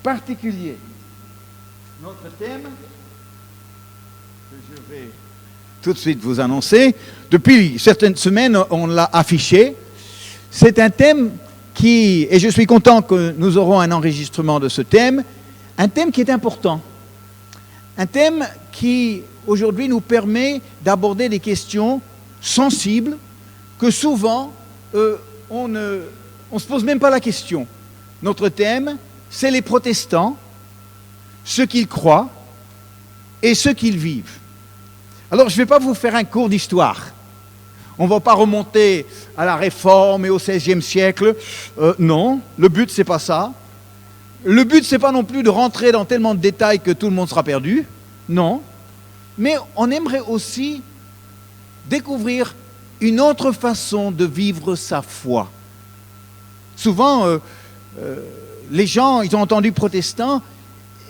particulier. Notre thème, que je vais tout de suite vous annoncer, depuis certaines semaines, on l'a affiché. C'est un thème qui, et je suis content que nous aurons un enregistrement de ce thème, un thème qui est important. Un thème qui, aujourd'hui, nous permet d'aborder des questions sensibles que souvent, on ne se pose même pas la question. Notre thème, c'est les protestants, ce qu'ils croient et ce qu'ils vivent. Alors, je ne vais pas vous faire un cours d'histoire. On ne va pas remonter à la Réforme et au XVIe siècle. Non, le but, ce n'est pas ça. Le but, ce n'est pas non plus de rentrer dans tellement de détails que tout le monde sera perdu. Non. Mais on aimerait aussi découvrir une autre façon de vivre sa foi. Souvent, les gens, ils ont entendu protestant,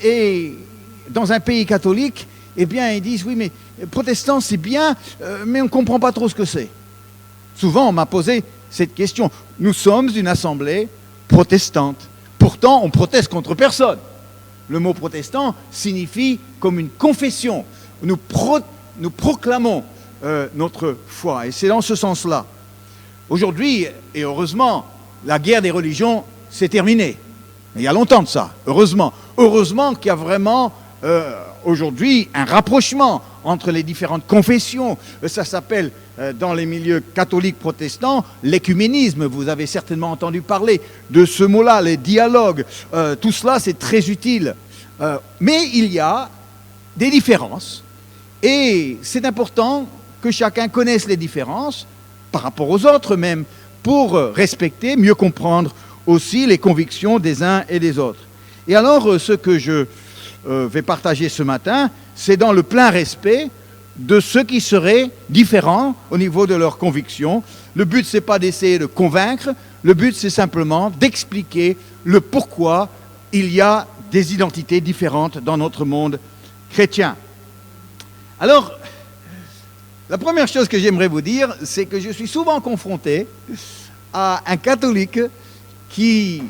et dans un pays catholique, eh bien, ils disent, oui, mais protestant, c'est bien, mais on ne comprend pas trop ce que c'est. Souvent, on m'a posé cette question. Nous sommes une assemblée protestante. Pourtant, on proteste contre personne. Le mot protestant signifie comme une confession. Nous proclamons notre foi. Et c'est dans ce sens-là. Aujourd'hui, et heureusement, la guerre des religions, c'est terminé. Il y a longtemps de ça, heureusement. Heureusement qu'il y a vraiment aujourd'hui un rapprochement entre les différentes confessions. Ça s'appelle, dans les milieux catholiques protestants, l'écuménisme. Vous avez certainement entendu parler de ce mot-là, les dialogues. Tout cela, c'est très utile. Mais il y a des différences. Et c'est important que chacun connaisse les différences, par rapport aux autres même, pour respecter, mieux comprendre aussi les convictions des uns et des autres. Et alors, ce que je vais partager ce matin, c'est dans le plein respect de ceux qui seraient différents au niveau de leurs convictions. Le but, ce n'est pas d'essayer de convaincre, le but, c'est simplement d'expliquer le pourquoi il y a des identités différentes dans notre monde chrétien. Alors, la première chose que j'aimerais vous dire, c'est que je suis souvent confronté à un catholique qui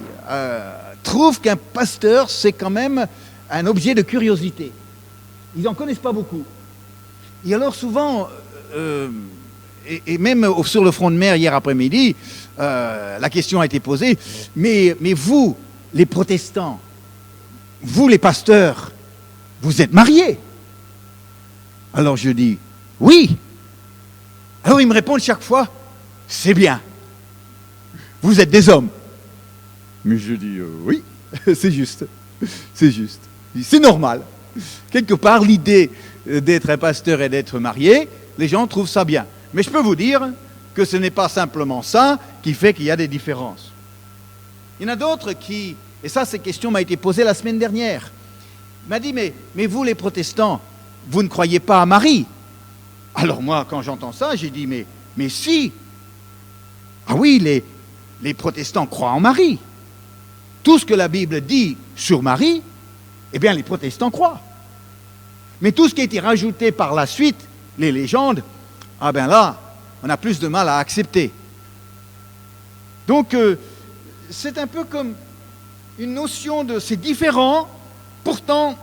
trouve qu'un pasteur, c'est quand même un objet de curiosité. Ils n'en connaissent pas beaucoup. Et alors souvent, et même sur le front de mer hier après-midi, la question a été posée, mais vous, les protestants, vous les pasteurs, vous êtes mariés? Alors je dis, oui. Alors ils me répondent chaque fois, c'est bien. Vous êtes des hommes. Mais je dis, oui, c'est juste. C'est juste. C'est normal. Quelque part, l'idée d'être un pasteur et d'être marié, les gens trouvent ça bien. Mais je peux vous dire que ce n'est pas simplement ça qui fait qu'il y a des différences. Il y en a d'autres qui, et ça, cette question m'a été posée la semaine dernière, m'a dit, mais vous les protestants, vous ne croyez pas à Marie? Alors moi, quand j'entends ça, j'ai dit, mais si. Ah oui, les protestants croient en Marie. Tout ce que la Bible dit sur Marie, eh bien les protestants croient. Mais tout ce qui a été rajouté par la suite, les légendes, ah ben là, on a plus de mal à accepter. Donc, c'est un peu comme une notion de c'est différent, pourtant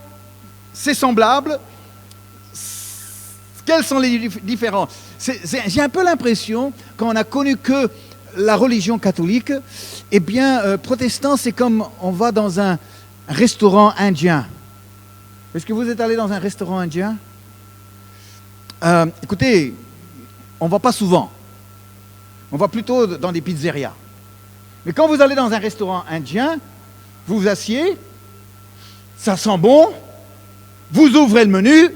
c'est semblable. Quels sont les différences? J'ai un peu l'impression, quand on a connu que la religion catholique, eh bien, protestant, c'est comme on va dans un restaurant indien. Est-ce que vous êtes allé dans un restaurant indien? Écoutez, on ne va pas souvent. On va plutôt dans des pizzerias. Mais quand vous allez dans un restaurant indien, vous vous asseyez, ça sent bon, vous ouvrez le menu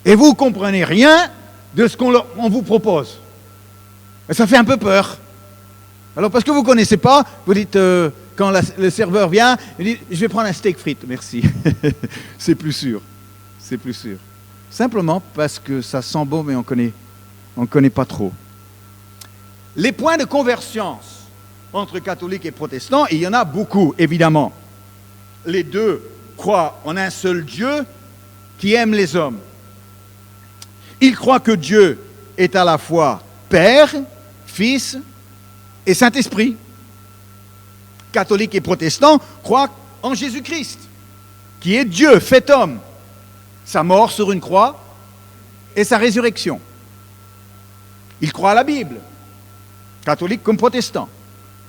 et vous ne comprenez rien de ce qu'on vous propose. Et ça fait un peu peur. Alors, parce que vous ne connaissez pas, vous dites, quand le serveur vient, il dit, je vais prendre un steak frites, merci. C'est plus sûr. C'est plus sûr. Simplement parce que ça sent bon, mais on ne connaît pas trop. Les points de convergence entre catholiques et protestants, il y en a beaucoup, évidemment. Les deux croient en un seul Dieu qui aime les hommes. Ils croient que Dieu est à la fois Père, Fils et Saint-Esprit. Catholiques et protestants croient en Jésus-Christ, qui est Dieu fait homme, sa mort sur une croix et sa résurrection. Ils croient à la Bible, catholiques comme protestants,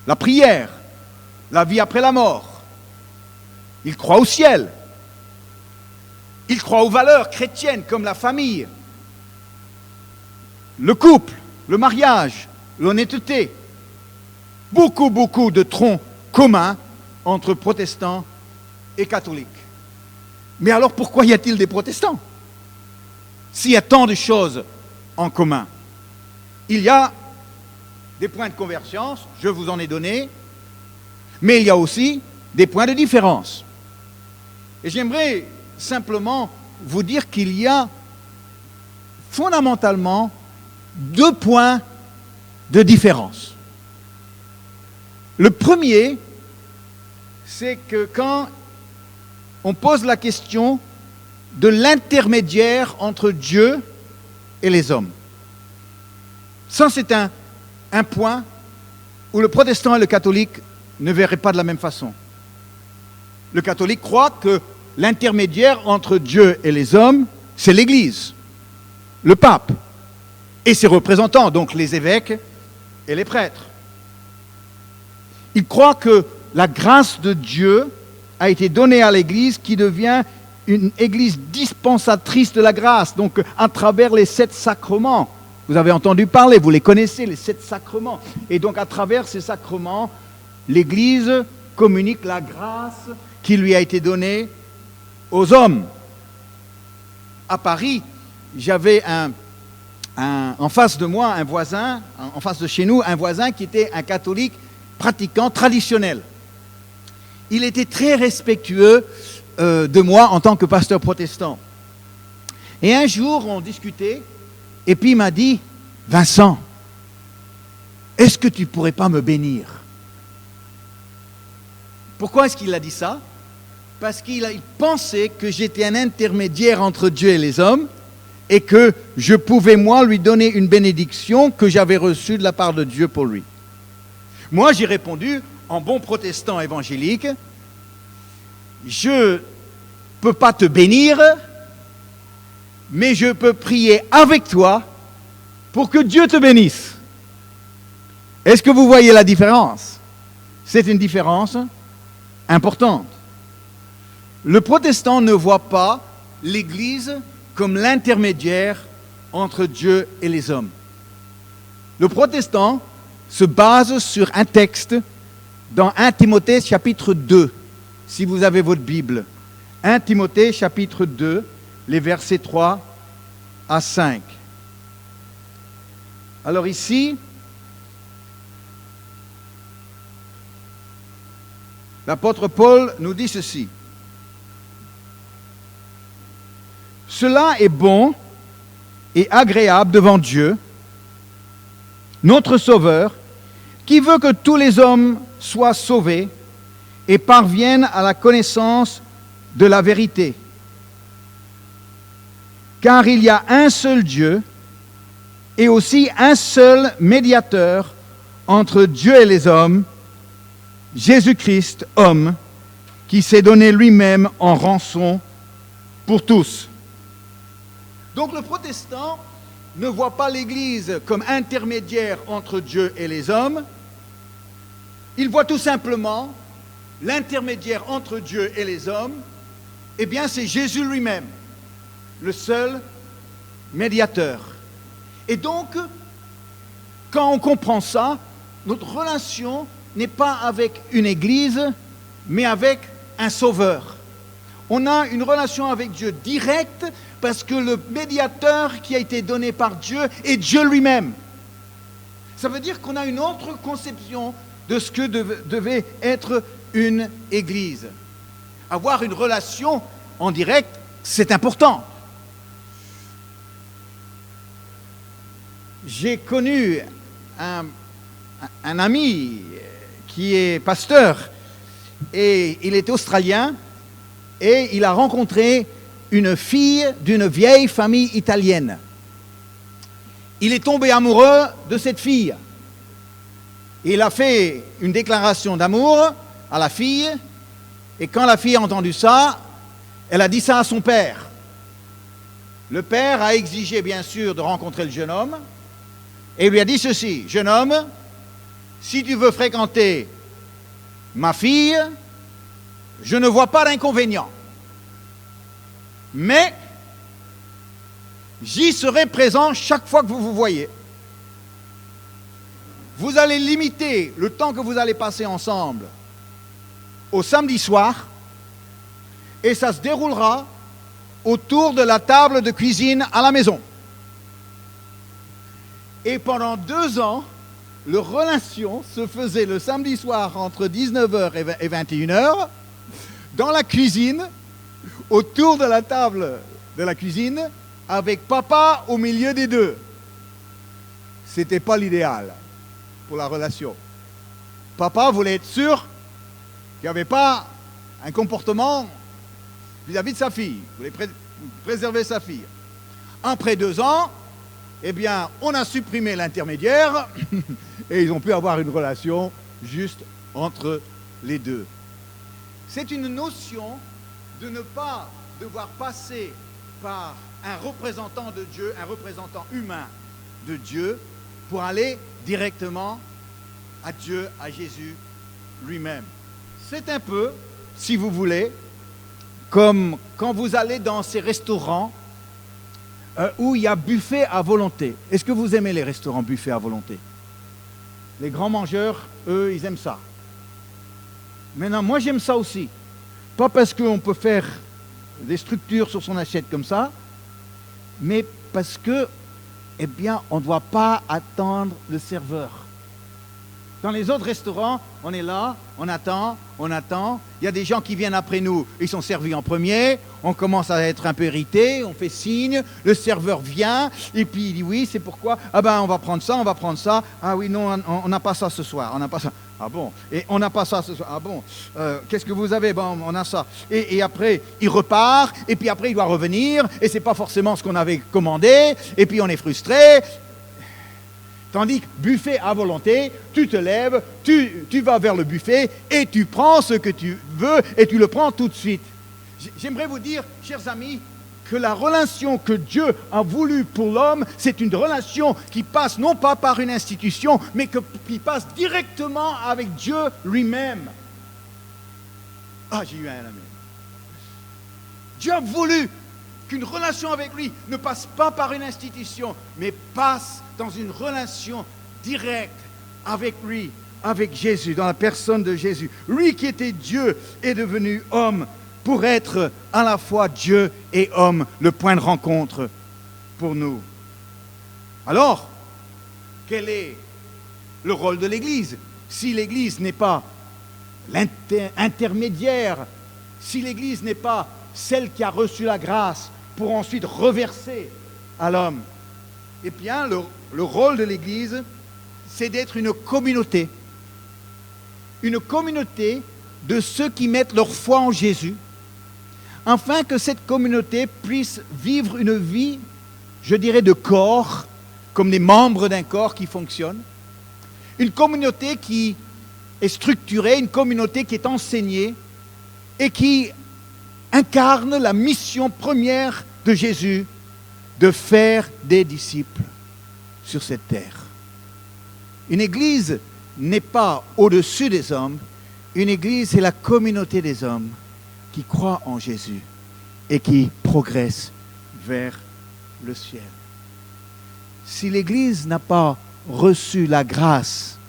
la prière, la vie après la mort. Ils croient au ciel. Ils croient aux valeurs chrétiennes comme la famille, le couple, le mariage, l'honnêteté. Beaucoup de troncs communs entre protestants et catholiques. Mais alors pourquoi y a-t-il des protestants? S'il y a tant de choses en commun, il y a des points de convergence, je vous en ai donné, mais il y a aussi des points de différence. Et j'aimerais simplement vous dire qu'il y a fondamentalement 2 points de différence. Le premier, c'est que quand on pose la question de l'intermédiaire entre Dieu et les hommes, ça c'est un point où le protestant et le catholique ne verraient pas de la même façon. Le catholique croit que l'intermédiaire entre Dieu et les hommes, c'est l'Église, le pape, et ses représentants, donc les évêques et les prêtres. Il croit que la grâce de Dieu a été donnée à l'Église qui devient une Église dispensatrice de la grâce, donc à travers les 7 sacrements. Vous avez entendu parler, vous les connaissez, les 7 sacrements. Et donc à travers ces sacrements, l'Église communique la grâce qui lui a été donnée aux hommes. À Paris, j'avais en face de moi un voisin, en face de chez nous, un voisin qui était un catholique pratiquant traditionnel. Il était très respectueux de moi en tant que pasteur protestant. Et un jour, on discutait, et puis il m'a dit, « Vincent, est-ce que tu ne pourrais pas me bénir ?» Pourquoi est-ce qu'il a dit ça? Parce qu'il pensait que j'étais un intermédiaire entre Dieu et les hommes, et que je pouvais, moi, lui donner une bénédiction que j'avais reçue de la part de Dieu pour lui. Moi, j'ai répondu, en bon protestant évangélique, je ne peux pas te bénir, mais je peux prier avec toi pour que Dieu te bénisse. Est-ce que vous voyez la différence? C'est une différence importante. Le protestant ne voit pas l'Église comme l'intermédiaire entre Dieu et les hommes. Le protestant se base sur un texte dans 1 Timothée chapitre 2, si vous avez votre Bible. 1 Timothée chapitre 2, les versets 3 à 5. Alors ici, l'apôtre Paul nous dit ceci. Cela est bon et agréable devant Dieu, notre Sauveur, qui veut que tous les hommes soient sauvés et parviennent à la connaissance de la vérité. Car il y a un seul Dieu et aussi un seul médiateur entre Dieu et les hommes, Jésus-Christ, homme, qui s'est donné lui-même en rançon pour tous. Donc le protestant ne voit pas l'Église comme intermédiaire entre Dieu et les hommes. Il voit tout simplement l'intermédiaire entre Dieu et les hommes, eh bien c'est Jésus lui-même, le seul médiateur. Et donc, quand on comprend ça, notre relation n'est pas avec une Église, mais avec un Sauveur. On a une relation avec Dieu directe parce que le médiateur qui a été donné par Dieu est Dieu lui-même. Ça veut dire qu'on a une autre conception de ce que devait être une Église. Avoir une relation en direct, c'est important. J'ai connu un ami qui est pasteur et il est australien et il a rencontré une fille d'une vieille famille italienne. Il est tombé amoureux de cette fille. Il a fait une déclaration d'amour à la fille Et quand la fille a entendu ça, elle a dit ça à son père. Le père a exigé, bien sûr, de rencontrer le jeune homme et lui a dit ceci: jeune homme, si tu veux fréquenter ma fille, je ne vois pas d'inconvénient. Mais j'y serai présent chaque fois que vous vous voyez. Vous allez limiter le temps que vous allez passer ensemble au samedi soir, et ça se déroulera autour de la table de cuisine à la maison. Et pendant 2 ans, leur relation se faisait le samedi soir entre 19h et 21h dans la cuisine, autour de la table de la cuisine, avec papa au milieu des deux. C'était pas l'idéal pour la relation. Papa voulait être sûr qu'il n'y avait pas un comportement vis-à-vis de sa fille. Il voulait préserver sa fille. Après 2 ans, eh bien, on a supprimé l'intermédiaire et ils ont pu avoir une relation juste entre les deux. C'est une notion de ne pas devoir passer par un représentant de Dieu, un représentant humain de Dieu, pour aller directement à Dieu, à Jésus lui-même. C'est un peu, si vous voulez, comme quand vous allez dans ces restaurants où il y a buffet à volonté. Est-ce que vous aimez les restaurants buffet à volonté? Les grands mangeurs, eux, ils aiment ça. Maintenant, moi j'aime ça aussi. Pas parce qu'on peut faire des structures sur son assiette comme ça, mais parce que, eh bien, on ne doit pas attendre le serveur. Dans les autres restaurants, on est là, on attend. Il y a des gens qui viennent après nous, ils sont servis en premier, on commence à être un peu irrité, on fait signe, le serveur vient, et puis il dit oui, c'est pourquoi? Ah ben on va prendre ça. Ah oui, non, on n'a pas ça ce soir, on n'a pas ça. Ah bon? Et on n'a pas ça ce soir. Ah bon? Qu'est-ce que vous avez? Bon, on a ça. Et après, il repart, et puis après il doit revenir, et c'est pas forcément ce qu'on avait commandé, et puis on est frustré. Tandis que buffet à volonté, tu te lèves, tu vas vers le buffet et tu prends ce que tu veux et tu le prends tout de suite. J'aimerais vous dire, chers amis, que la relation que Dieu a voulu pour l'homme, c'est une relation qui passe non pas par une institution, mais qui passe directement avec Dieu lui-même. Ah, j'ai eu un amen. Dieu a voulu qu'une relation avec lui ne passe pas par une institution, mais passe dans une relation directe avec lui, avec Jésus, dans la personne de Jésus. Lui qui était Dieu est devenu homme pour être à la fois Dieu et homme, le point de rencontre pour nous. Alors, quel est le rôle de l'Église? Si l'Église n'est pas l'intermédiaire, si l'Église n'est pas celle qui a reçu la grâce pour ensuite reverser à l'homme, eh bien, le rôle de l'Église, c'est d'être une communauté de ceux qui mettent leur foi en Jésus, afin que cette communauté puisse vivre une vie, je dirais, de corps, comme des membres d'un corps qui fonctionne, une communauté qui est structurée, une communauté qui est enseignée et qui incarne la mission première de Jésus, de faire des disciples sur cette terre. Une église n'est pas au-dessus des hommes, une église est la communauté des hommes qui croient en Jésus et qui progressent vers le ciel. Si l'église n'a pas reçu la grâce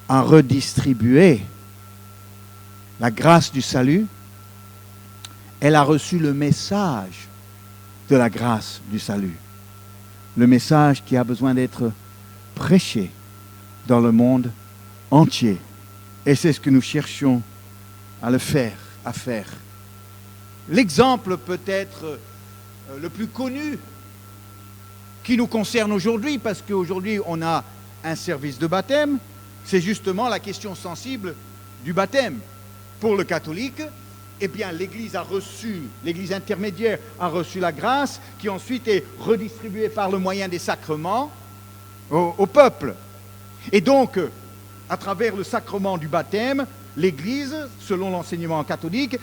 à redistribuer, la grâce du salut, elle a reçu le message de la grâce du salut. Le message qui a besoin d'être prêché dans le monde entier. Et c'est ce que nous cherchons à faire. L'exemple peut-être le plus connu qui nous concerne aujourd'hui, parce qu'aujourd'hui on a un service de baptême, c'est justement la question sensible du baptême. Pour le catholique, eh bien, l'Église intermédiaire a reçu la grâce qui ensuite est redistribuée par le moyen des sacrements au peuple. Et donc, à travers le sacrement du baptême, l'Église, selon l'enseignement catholique,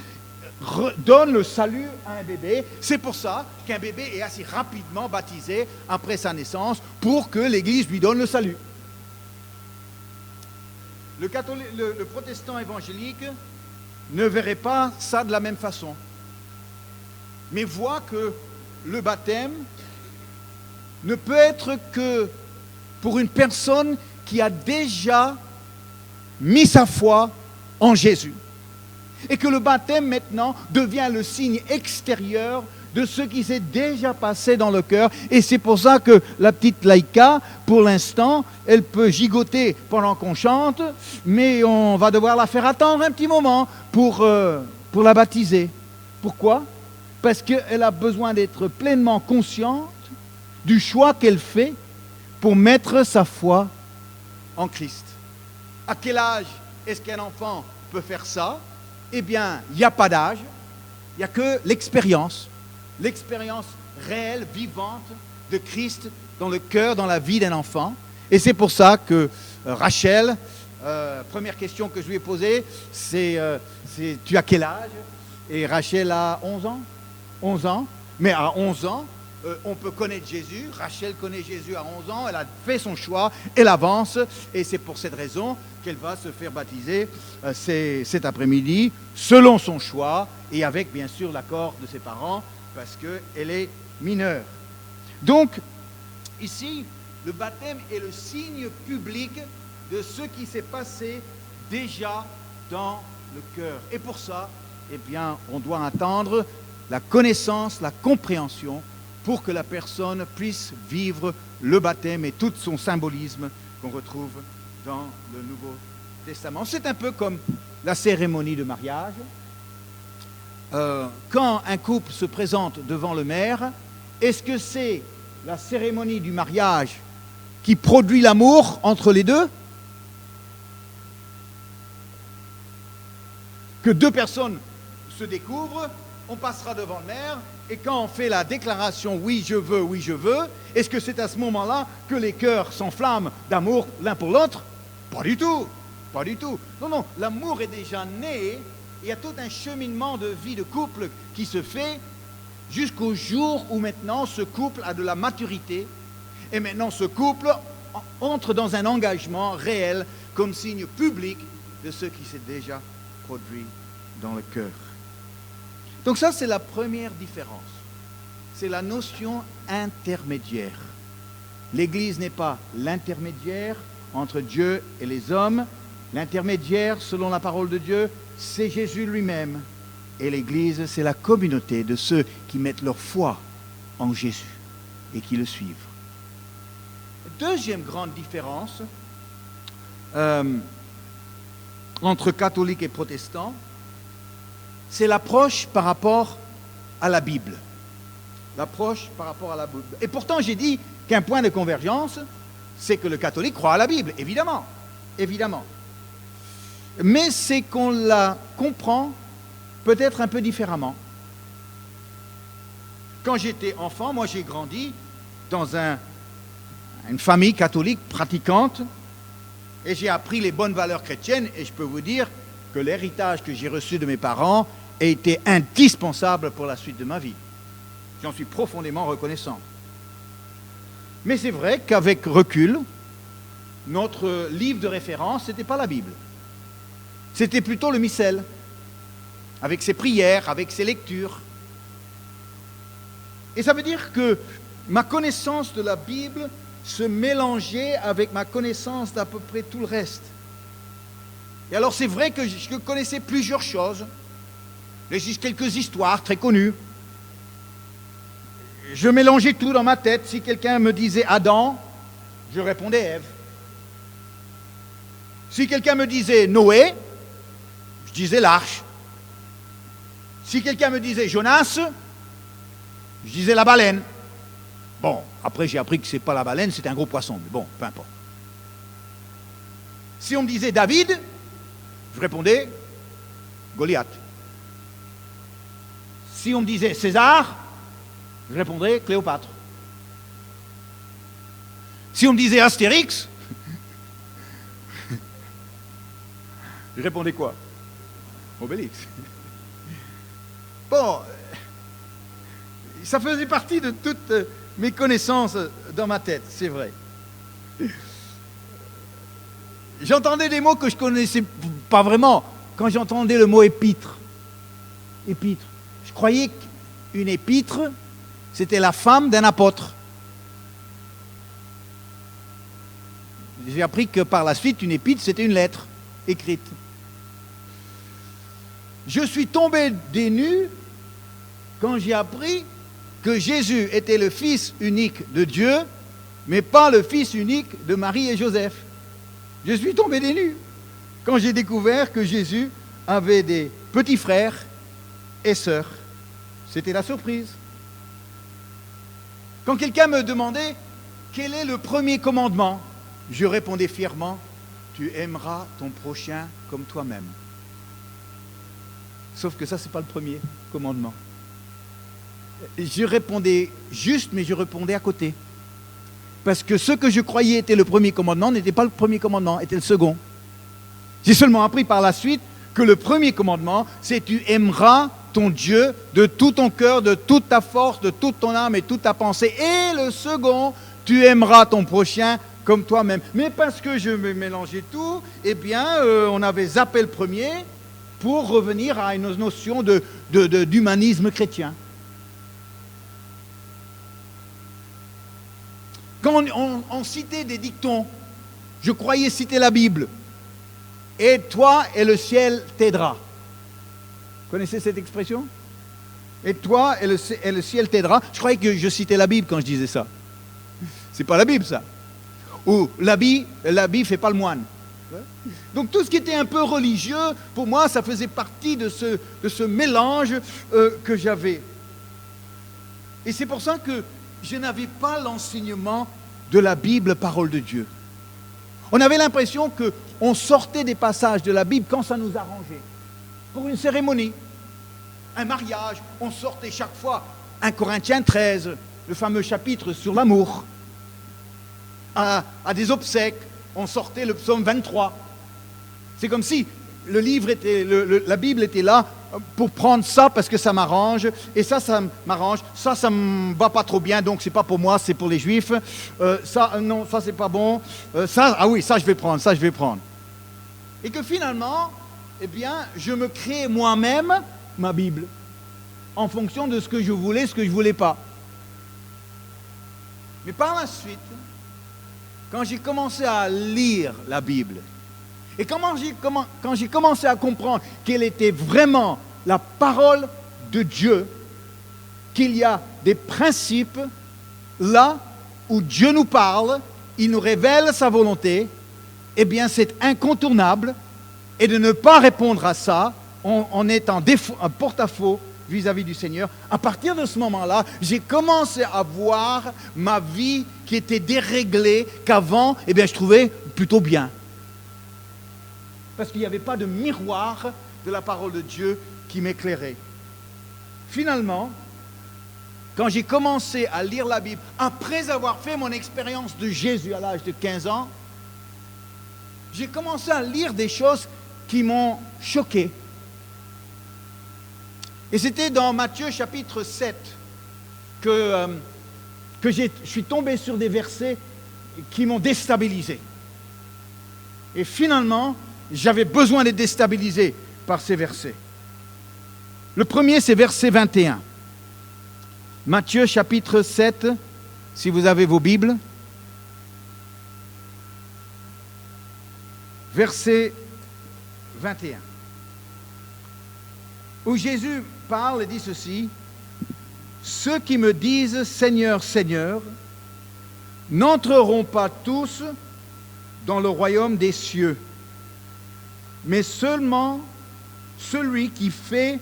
donne le salut à un bébé. C'est pour ça qu'un bébé est assez rapidement baptisé après sa naissance pour que l'Église lui donne le salut. Le protestant évangélique ne verrait pas ça de la même façon, mais voit que le baptême ne peut être que pour une personne qui a déjà mis sa foi en Jésus. Et que le baptême maintenant devient le signe extérieur de ce qui s'est déjà passé dans le cœur. Et c'est pour ça que la petite Laïka, pour l'instant, elle peut gigoter pendant qu'on chante, mais on va devoir la faire attendre un petit moment pour la baptiser. Pourquoi ? Parce qu'elle a besoin d'être pleinement consciente du choix qu'elle fait pour mettre sa foi en Christ. À quel âge est-ce qu'un enfant peut faire ça ? Eh bien, il n'y a pas d'âge, il n'y a que l'expérience réelle, vivante de Christ dans le cœur, dans la vie d'un enfant. Et c'est pour ça que Rachel, première question que je lui ai posée, c'est tu as quel âge ? Et Rachel a 11 ans. 11 ans. Mais à 11 ans, on peut connaître Jésus. Rachel connaît Jésus à 11 ans. Elle a fait son choix. Elle avance. Et c'est pour cette raison qu'elle va se faire baptiser cet après-midi, selon son choix et avec, bien sûr, l'accord de ses parents, parce qu'elle est mineure. Donc, ici, le baptême est le signe public de ce qui s'est passé déjà dans le cœur. Et pour ça, eh bien, on doit attendre la connaissance, la compréhension, pour que la personne puisse vivre le baptême et tout son symbolisme qu'on retrouve dans le Nouveau Testament. C'est un peu comme la cérémonie de mariage. Quand un couple se présente devant le maire, est-ce que c'est la cérémonie du mariage qui produit l'amour entre les deux ? Que deux personnes se découvrent, on passera devant le maire, et quand on fait la déclaration « oui, je veux », est-ce que c'est à ce moment-là que les cœurs s'enflamment d'amour l'un pour l'autre ? Pas du tout, pas du tout. Non, l'amour est déjà né, il y a tout un cheminement de vie de couple qui se fait jusqu'au jour où maintenant ce couple a de la maturité, et maintenant ce couple entre dans un engagement réel comme signe public de ce qui s'est déjà produit dans le cœur. Donc ça, c'est la première différence. C'est la notion intermédiaire. L'Église n'est pas l'intermédiaire entre Dieu et les hommes. L'intermédiaire, selon la parole de Dieu, c'est Jésus lui-même. Et l'Église, c'est la communauté de ceux qui mettent leur foi en Jésus et qui le suivent. Deuxième grande différence entre catholiques et protestants, c'est l'approche par rapport à la Bible. L'approche par rapport à la Bible. Et pourtant, j'ai dit qu'un point de convergence, c'est que le catholique croit à la Bible, évidemment. Évidemment. Mais c'est qu'on la comprend peut-être un peu différemment. Quand j'étais enfant, moi j'ai grandi dans une famille catholique pratiquante et j'ai appris les bonnes valeurs chrétiennes et je peux vous dire que l'héritage que j'ai reçu de mes parents a été indispensable pour la suite de ma vie. J'en suis profondément reconnaissant. Mais c'est vrai qu'avec recul, notre livre de référence, ce n'était pas la Bible. C'était plutôt le missel, avec ses prières, avec ses lectures. Et ça veut dire que ma connaissance de la Bible se mélangeait avec ma connaissance d'à peu près tout le reste. Et alors c'est vrai que je connaissais plusieurs choses, quelques histoires très connues. Je mélangeais tout dans ma tête. Si quelqu'un me disait Adam, je répondais Ève. Si quelqu'un me disait Noé, je disais l'arche. Si quelqu'un me disait Jonas, je disais la baleine. Bon, après j'ai appris que ce n'est pas la baleine, c'est un gros poisson, mais bon, peu importe. Si on me disait David, je répondais Goliath. Si on me disait César, je répondrais Cléopâtre. Si on me disait Astérix, Je répondais quoi? Obélix. Bon, ça faisait partie de toutes mes connaissances dans ma tête, c'est vrai. J'entendais des mots que je connaissais pas vraiment. Quand j'entendais le mot épître, je croyais qu'une épître, c'était la femme d'un apôtre. J'ai appris que par la suite, une épître, c'était une lettre écrite. Je suis tombé des nues quand j'ai appris que Jésus était le Fils unique de Dieu, mais pas le Fils unique de Marie et Joseph. Je suis tombé des nues quand j'ai découvert que Jésus avait des petits frères et sœurs. C'était la surprise. Quand quelqu'un me demandait quel est le premier commandement, je répondais fièrement, tu aimeras ton prochain comme toi-même. Sauf que ça, ce n'est pas le premier commandement. Je répondais juste, mais je répondais à côté. Parce que ce que je croyais était le premier commandement n'était pas le premier commandement, était le second. J'ai seulement appris par la suite que le premier commandement, c'est tu aimeras ton Dieu de tout ton cœur, de toute ta force, de toute ton âme et toute ta pensée. Et le second, tu aimeras ton prochain comme toi-même. Mais parce que je me mélangeais tout, eh bien, on avait zappé le premier pour revenir à une notion d'humanisme chrétien. Quand on citait des dictons, je croyais citer la Bible. Et toi et le ciel t'aidera. Vous connaissez cette expression? Et toi et le ciel t'aidera. Je croyais que je citais la Bible quand je disais ça. C'est pas la Bible, ça. Ou l'habit fait pas le moine. Donc tout ce qui était un peu religieux, pour moi, ça faisait partie de ce mélange que j'avais. Et c'est pour ça que je n'avais pas l'enseignement de la Bible, parole de Dieu. On avait l'impression qu'on sortait des passages de la Bible quand ça nous arrangeait. Pour une cérémonie, un mariage, on sortait chaque fois 1 Corinthiens 13, le fameux chapitre sur l'amour. À des obsèques, on sortait le psaume 23. C'est comme si le livre était, la Bible était là pour prendre ça parce que ça m'arrange, et ça m'arrange, ça me va pas trop bien, donc c'est pas pour moi, c'est pour les Juifs. Non, ça c'est pas bon. Oui, ça je vais prendre. Et que finalement, eh bien, je me crée moi-même ma Bible en fonction de ce que je voulais, ce que je voulais pas. Mais par la suite, quand j'ai commencé à lire la Bible, et quand j'ai commencé à comprendre quelle était vraiment la parole de Dieu, qu'il y a des principes là où Dieu nous parle, il nous révèle sa volonté, eh bien c'est incontournable, et de ne pas répondre à ça, on est en porte-à-faux vis-à-vis du Seigneur. À partir de ce moment-là, j'ai commencé à voir ma vie qui était déréglée, qu'avant, eh bien je trouvais plutôt bien. Parce qu'il n'y avait pas de miroir de la parole de Dieu qui m'éclairait. Finalement, quand j'ai commencé à lire la Bible, après avoir fait mon expérience de Jésus à l'âge de 15 ans, j'ai commencé à lire des choses qui m'ont choqué. Et c'était dans Matthieu chapitre 7 que je suis tombé sur des versets qui m'ont déstabilisé. Et finalement, j'avais besoin d'être déstabilisé par ces versets. Le premier, c'est verset 21. Matthieu chapitre 7, si vous avez vos Bibles. Verset 21. Où Jésus parle et dit ceci: ceux qui me disent Seigneur, Seigneur, n'entreront pas tous dans le royaume des cieux, mais seulement celui qui fait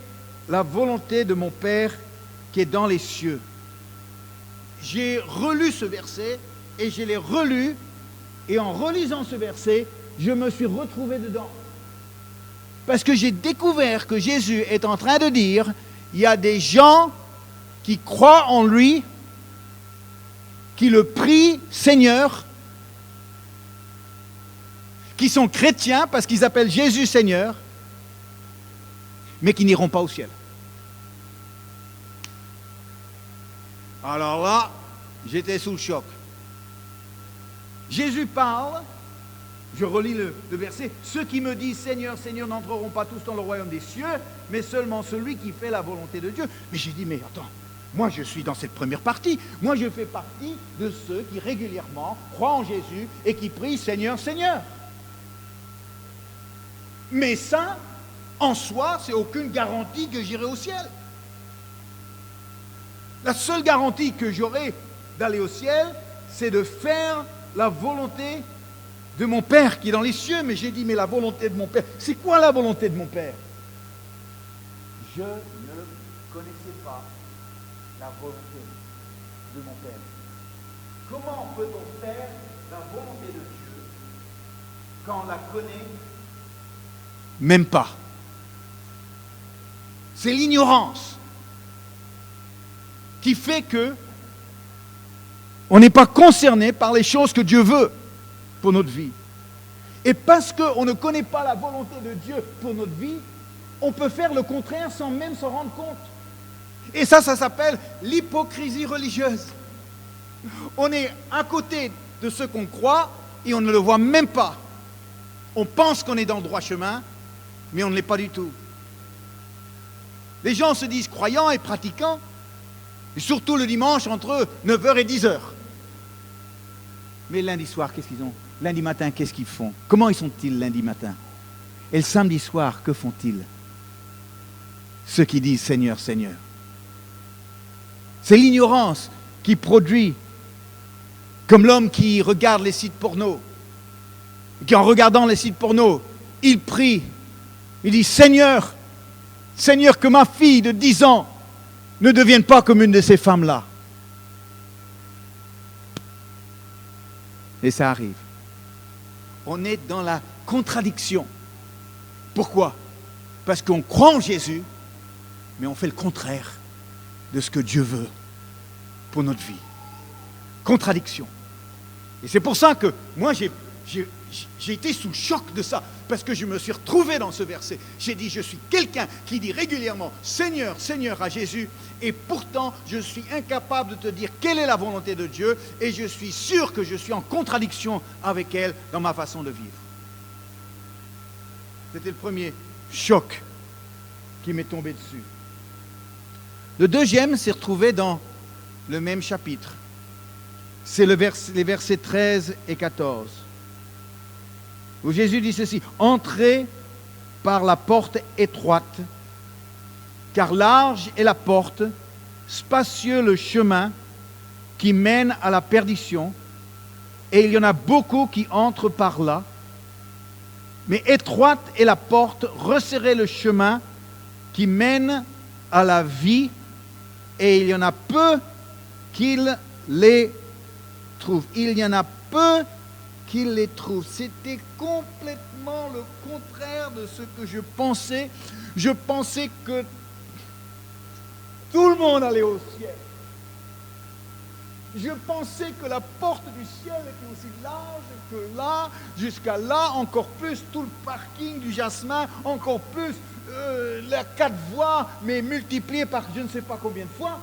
la volonté de mon Père qui est dans les cieux. J'ai relu ce verset et je l'ai relu, et en relisant ce verset, je me suis retrouvé dedans. Parce que j'ai découvert que Jésus est en train de dire, il y a des gens qui croient en lui, qui le prient Seigneur, qui sont chrétiens parce qu'ils appellent Jésus Seigneur, mais qui n'iront pas au ciel. Alors là, j'étais sous le choc. Jésus parle, je relis le verset, « Ceux qui me disent Seigneur, Seigneur n'entreront pas tous dans le royaume des cieux, mais seulement celui qui fait la volonté de Dieu. » Mais j'ai dit, mais attends, moi je suis dans cette première partie. Moi je fais partie de ceux qui régulièrement croient en Jésus et qui prient Seigneur, Seigneur. Mais ça, en soi, c'est aucune garantie que j'irai au ciel. La seule garantie que j'aurai d'aller au ciel, c'est de faire la volonté de mon Père qui est dans les cieux. Mais j'ai dit, mais la volonté de mon Père, c'est quoi la volonté de mon Père? Je ne connaissais pas la volonté de mon Père. Comment peut-on faire la volonté de Dieu quand on la connaît même pas? C'est l'ignorance qui fait que on n'est pas concerné par les choses que Dieu veut pour notre vie. Et parce qu'on ne connaît pas la volonté de Dieu pour notre vie, on peut faire le contraire sans même s'en rendre compte. Et ça s'appelle l'hypocrisie religieuse. On est à côté de ce qu'on croit et on ne le voit même pas. On pense qu'on est dans le droit chemin, mais on ne l'est pas du tout. Les gens se disent croyants et pratiquants, et surtout le dimanche entre 9h et 10h. Mais lundi soir, qu'est-ce qu'ils ont? Lundi matin, qu'est-ce qu'ils font? Comment ils sont-ils lundi matin? Et le samedi soir, que font-ils? Ceux qui disent Seigneur, Seigneur. C'est l'ignorance qui produit, comme l'homme qui regarde les sites porno, qui en regardant les sites porno, il prie, il dit Seigneur, Seigneur, que ma fille de 10 ans ne devienne pas comme une de ces femmes-là. Et ça arrive. On est dans la contradiction. Pourquoi? Parce qu'on croit en Jésus, mais on fait le contraire de ce que Dieu veut pour notre vie. Contradiction. Et c'est pour ça que moi, j'ai été sous choc de ça, parce que je me suis retrouvé dans ce verset. J'ai dit, je suis quelqu'un qui dit régulièrement « Seigneur, Seigneur » à Jésus, et pourtant, je suis incapable de te dire quelle est la volonté de Dieu, et je suis sûr que je suis en contradiction avec elle dans ma façon de vivre. C'était le premier choc qui m'est tombé dessus. Le deuxième s'est retrouvé dans le même chapitre. C'est les versets 13 et 14. Où Jésus dit ceci, « Entrez par la porte étroite, car large est la porte, spacieux le chemin qui mène à la perdition, et il y en a beaucoup qui entrent par là. Mais étroite est la porte, resserré le chemin qui mène à la vie, et il y en a peu qui les trouvent. » Il y en a peu qui les trouvent. C'était complètement le contraire de ce que je pensais. Je pensais que tout le monde allait au ciel. Je pensais que la porte du ciel était aussi large que là, jusqu'à là, encore plus, tout le parking du Jasmin, encore plus, la 4 voies, mais multipliées par je ne sais pas combien de fois.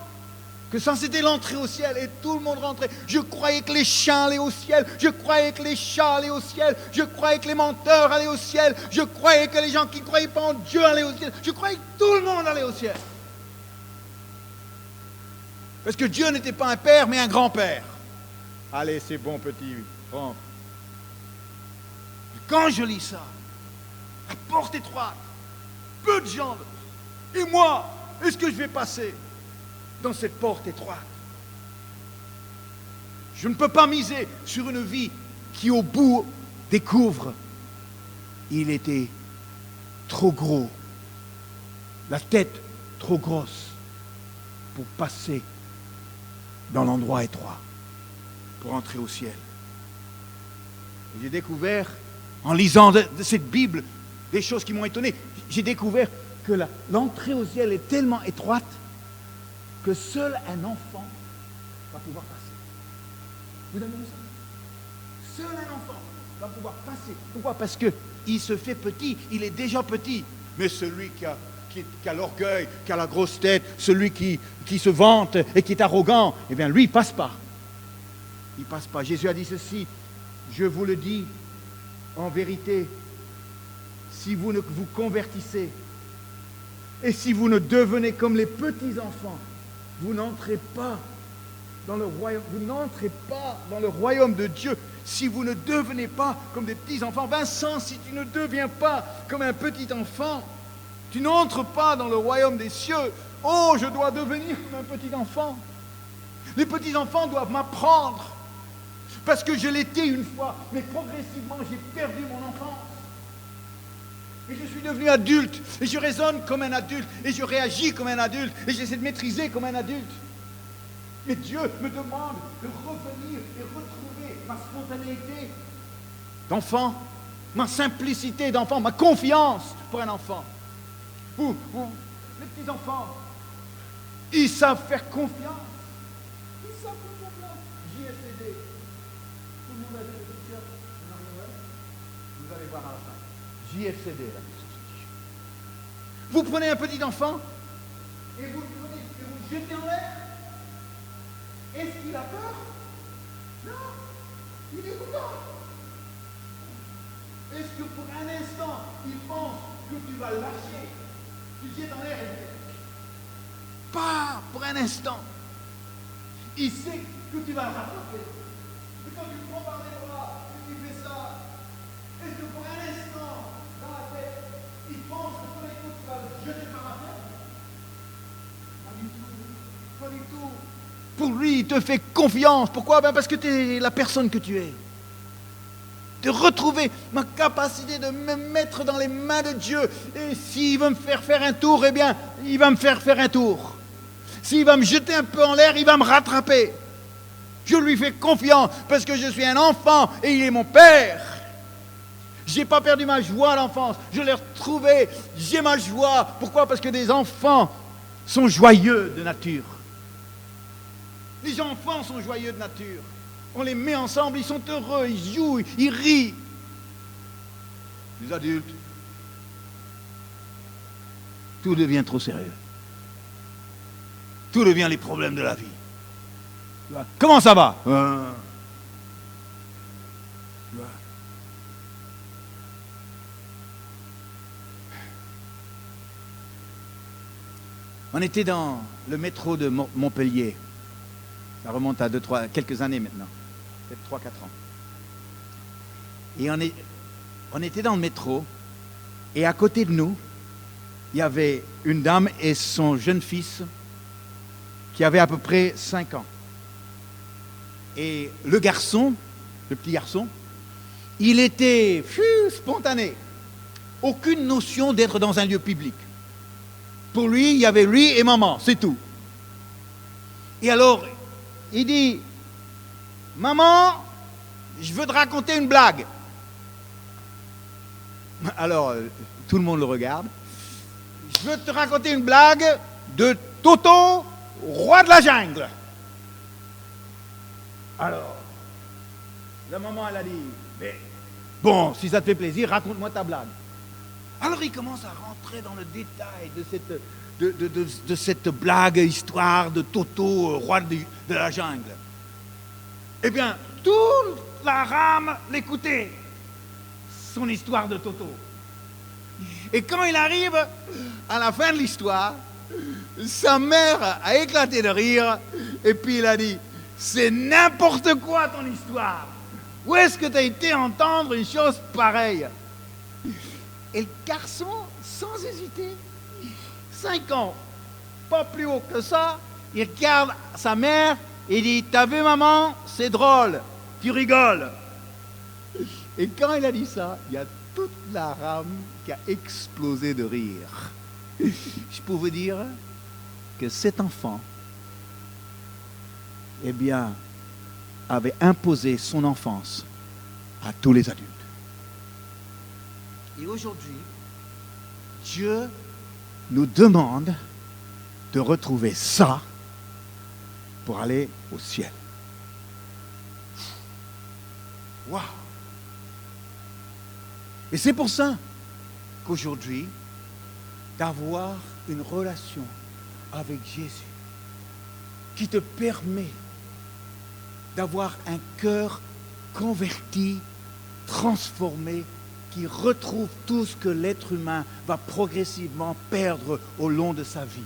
Que ça, c'était l'entrée au ciel et tout le monde rentrait. Je croyais que les chiens allaient au ciel. Je croyais que les chats allaient au ciel. Je croyais que les menteurs allaient au ciel. Je croyais que les gens qui ne croyaient pas en Dieu allaient au ciel. Je croyais que tout le monde allait au ciel. Parce que Dieu n'était pas un père, mais un grand-père. Allez, c'est bon, petit Franck. Quand je lis ça, la porte étroite, peu de gens. Et moi, est-ce que je vais passer dans cette porte étroite? Je ne peux pas miser sur une vie qui au bout découvre il était trop gros, la tête trop grosse pour passer dans l'endroit étroit, pour entrer au ciel. Et j'ai découvert, en lisant de cette Bible, des choses qui m'ont étonné. J'ai découvert que l'entrée au ciel est tellement étroite que seul un enfant va pouvoir passer. Vous avez vu ça? Seul un enfant. va pouvoir passer. Pourquoi? Parce qu'il se fait petit, il est déjà petit. Mais celui qui a l'orgueil, qui a la grosse tête, celui qui se vante et qui est arrogant, eh bien lui, il ne passe pas. Il ne passe pas. Jésus a dit ceci, je vous le dis en vérité, si vous ne vous convertissez et si vous ne devenez comme les petits enfants, vous n'entrez pas dans le royaume, vous n'entrez pas dans le royaume de Dieu. Si vous ne devenez pas comme des petits enfants, Vincent, si tu ne deviens pas comme un petit enfant, tu n'entres pas dans le royaume des cieux. Oh, je dois devenir comme un petit enfant. Les petits enfants doivent m'apprendre, parce que je l'étais une fois, mais progressivement j'ai perdu mon enfance. Et je suis devenu adulte, et je raisonne comme un adulte, et je réagis comme un adulte, et j'essaie de maîtriser comme un adulte. Mais Dieu me demande de revenir et retrouver ma spontanéité d'enfant, ma simplicité d'enfant, ma confiance pour un enfant. Les petits enfants, ils savent faire confiance. Ils savent faire confiance. JFCD. Tout le monde a vu le picture de Marie-Noël? Vous allez voir à la fin. JFCD, là. Vous prenez un petit enfant et vous le prenez et vous le jetez en l'air. Est-ce qu'il a peur? Non, il est content. Est-ce que pour un instant, il pense que tu vas le lâcher? Tu le jettes en l'air et... Pas pour un instant. Il sait que tu vas le rattraper. Mais quand tu le prends par les bras et tu fais ça, est-ce que pour un instant, dans la tête, il pense que tous les coups, tu vas le jeter par la tête? Pas du tout. Pas du tout. Pour lui, il te fait confiance. Pourquoi? Ben parce que tu es la personne que tu es. De retrouver ma capacité de me mettre dans les mains de Dieu. Et s'il veut me faire faire un tour, eh bien, il va me faire faire un tour. S'il va me jeter un peu en l'air, il va me rattraper. Je lui fais confiance parce que je suis un enfant et il est mon père. Je n'ai pas perdu ma joie à l'enfance. Je l'ai retrouvée. J'ai ma joie. Pourquoi? Parce que des enfants sont joyeux de nature. Les enfants sont joyeux de nature. On les met ensemble, ils sont heureux, ils jouent, ils rient. Les adultes, tout devient trop sérieux. Tout devient les problèmes de la vie. Comment ça va? On était dans le métro de Montpellier. Ça remonte à quelques années maintenant, peut-être 3-4 ans. Et on était dans le métro, et à côté de nous, il y avait une dame et son jeune fils qui avait à peu près 5 ans. Et le garçon, le petit garçon, il était spontané. Aucune notion d'être dans un lieu public. Pour lui, il y avait lui et maman, c'est tout. Et alors, il dit, maman, je veux te raconter une blague. Alors, tout le monde le regarde. Je veux te raconter une blague de Toto, roi de la jungle. Alors, la maman, elle a dit, mais bon, si ça te fait plaisir, raconte-moi ta blague. Alors, il commence à rentrer dans le détail de cette blague, histoire de Toto, roi de la jungle. Eh bien, toute la rame l'écoutait, son histoire de Toto. Et quand il arrive à la fin de l'histoire, sa mère a éclaté de rire, et puis il a dit, c'est n'importe quoi ton histoire. Où est-ce que tu as été entendre une chose pareille? Et le garçon, sans hésiter, 5 ans, pas plus haut que ça, il regarde sa mère et dit, t'as vu maman, c'est drôle, tu rigoles. Et quand il a dit ça, il y a toute la rame qui a explosé de rire. Je peux vous dire que cet enfant, eh bien, avait imposé son enfance à tous les adultes. Et aujourd'hui, Dieu nous demande de retrouver ça pour aller au ciel. Waouh! Et c'est pour ça qu'aujourd'hui, d'avoir une relation avec Jésus qui te permet d'avoir un cœur converti, transformé, qui retrouve tout ce que l'être humain va progressivement perdre au long de sa vie.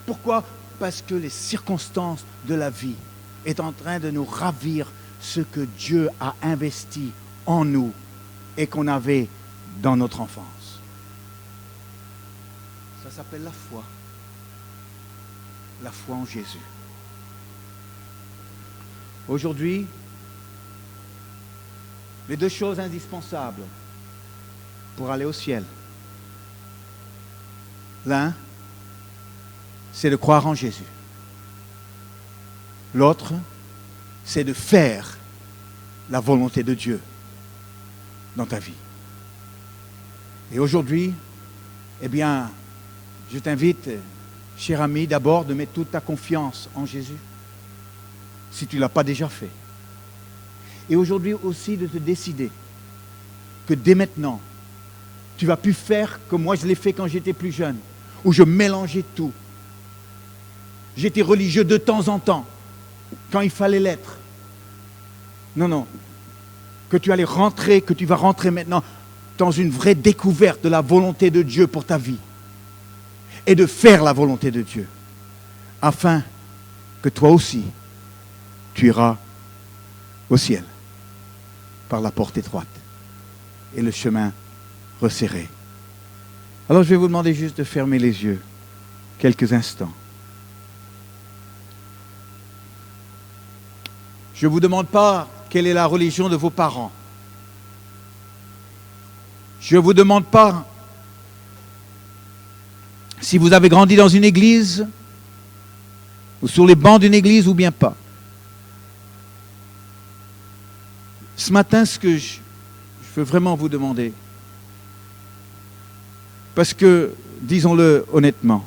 Pourquoi? Parce que les circonstances de la vie sont en train de nous ravir ce que Dieu a investi en nous et qu'on avait dans notre enfance. Ça s'appelle la foi. La foi en Jésus. Aujourd'hui, les deux choses indispensables pour aller au ciel. L'un, c'est de croire en Jésus. L'autre, c'est de faire la volonté de Dieu dans ta vie. Et aujourd'hui, eh bien, je t'invite, cher ami, d'abord de mettre toute ta confiance en Jésus, si tu ne l'as pas déjà fait. Et aujourd'hui aussi de te décider que dès maintenant, tu ne vas plus faire comme moi je l'ai fait quand j'étais plus jeune, où je mélangeais tout. J'étais religieux de temps en temps, quand il fallait l'être. Non, non. Que tu allais rentrer, que tu vas rentrer maintenant dans une vraie découverte de la volonté de Dieu pour ta vie. Et de faire la volonté de Dieu. Afin que toi aussi, tu iras au ciel. Par la porte étroite. Et le chemin resserré. Alors je vais vous demander juste de fermer les yeux quelques instants. Je ne vous demande pas quelle est la religion de vos parents. Je ne vous demande pas si vous avez grandi dans une église ou sur les bancs d'une église ou bien pas. Ce matin, ce que je veux vraiment vous demander, parce que, disons-le honnêtement,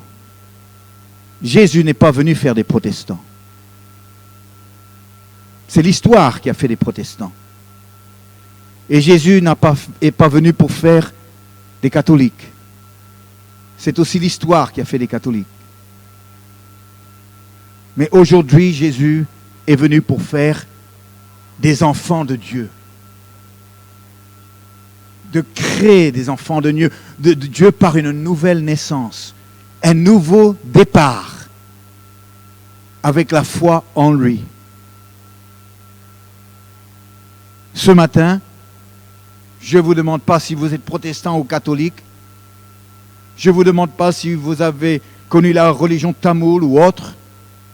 Jésus n'est pas venu faire des protestants. C'est l'histoire qui a fait des protestants. Et Jésus n'est pas venu pour faire des catholiques. C'est aussi l'histoire qui a fait des catholiques. Mais aujourd'hui, Jésus est venu pour faire des enfants de Dieu. De créer des enfants de Dieu par une nouvelle naissance. Un nouveau départ. Avec la foi en lui. Ce matin, je ne vous demande pas si vous êtes protestant ou catholique. Je ne vous demande pas si vous avez connu la religion tamoule ou autre,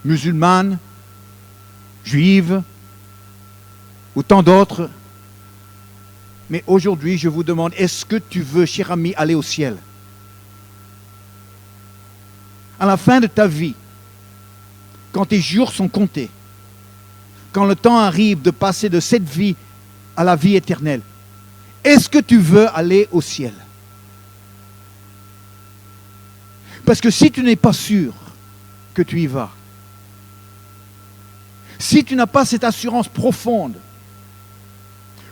musulmane, juive, ou tant d'autres. Mais aujourd'hui, je vous demande, est-ce que tu veux, cher ami, aller au ciel? À la fin de ta vie, quand tes jours sont comptés, quand le temps arrive de passer de cette vie à la vie éternelle, est-ce que tu veux aller au ciel? Parce que si tu n'es pas sûr que tu y vas, si tu n'as pas cette assurance profonde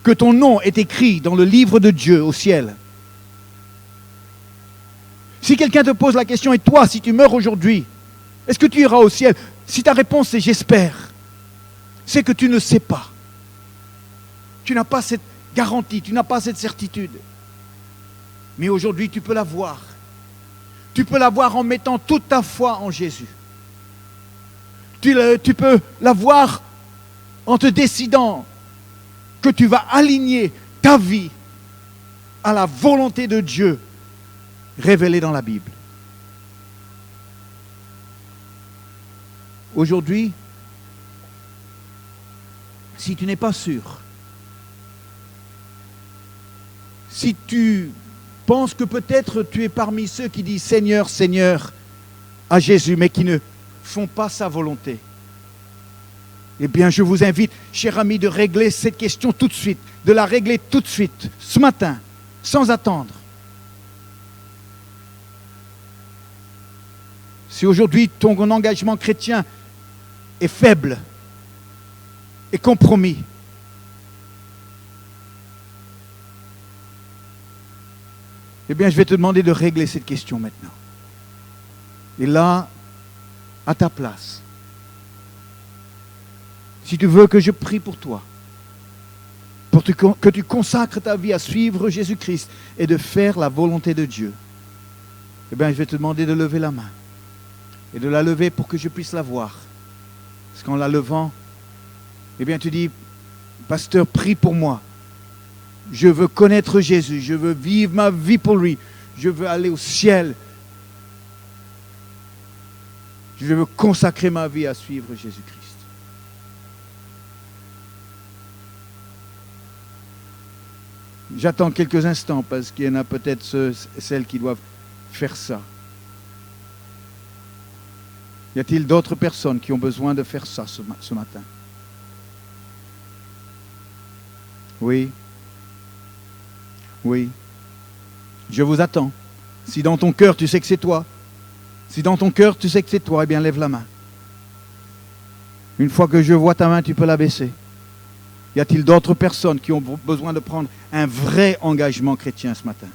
que ton nom est écrit dans le livre de Dieu au ciel, si quelqu'un te pose la question, et toi, si tu meurs aujourd'hui, est-ce que tu iras au ciel? Si ta réponse est j'espère, c'est que tu ne sais pas. Tu n'as pas cette garantie, tu n'as pas cette certitude. Mais aujourd'hui, tu peux l'avoir. Tu peux l'avoir en mettant toute ta foi en Jésus. Tu peux l'avoir en te décidant que tu vas aligner ta vie à la volonté de Dieu révélée dans la Bible. Aujourd'hui, si tu n'es pas sûr, si tu penses que peut-être tu es parmi ceux qui disent Seigneur, Seigneur à Jésus, mais qui ne font pas sa volonté, eh bien je vous invite, cher ami, de régler cette question tout de suite, de la régler tout de suite, ce matin, sans attendre. Si aujourd'hui ton engagement chrétien est faible et compromis, Eh bien, je vais te demander de régler cette question maintenant. Et là, à ta place, si tu veux que je prie pour toi, pour que tu consacres ta vie à suivre Jésus-Christ et de faire la volonté de Dieu, eh bien, je vais te demander de lever la main et de la lever pour que je puisse la voir. Parce qu'en la levant, eh bien, tu dis, pasteur, prie pour moi. Je veux connaître Jésus, je veux vivre ma vie pour lui, je veux aller au ciel. Je veux consacrer ma vie à suivre Jésus-Christ. J'attends quelques instants parce qu'il y en a peut-être celles qui doivent faire ça. Y a-t-il d'autres personnes qui ont besoin de faire ça ce matin? Oui. Oui. Je vous attends. Si dans ton cœur tu sais que c'est toi, si dans ton cœur tu sais que c'est toi, eh bien lève la main. Une fois que je vois ta main, tu peux la baisser. Y a-t-il d'autres personnes qui ont besoin de prendre un vrai engagement chrétien ce matin?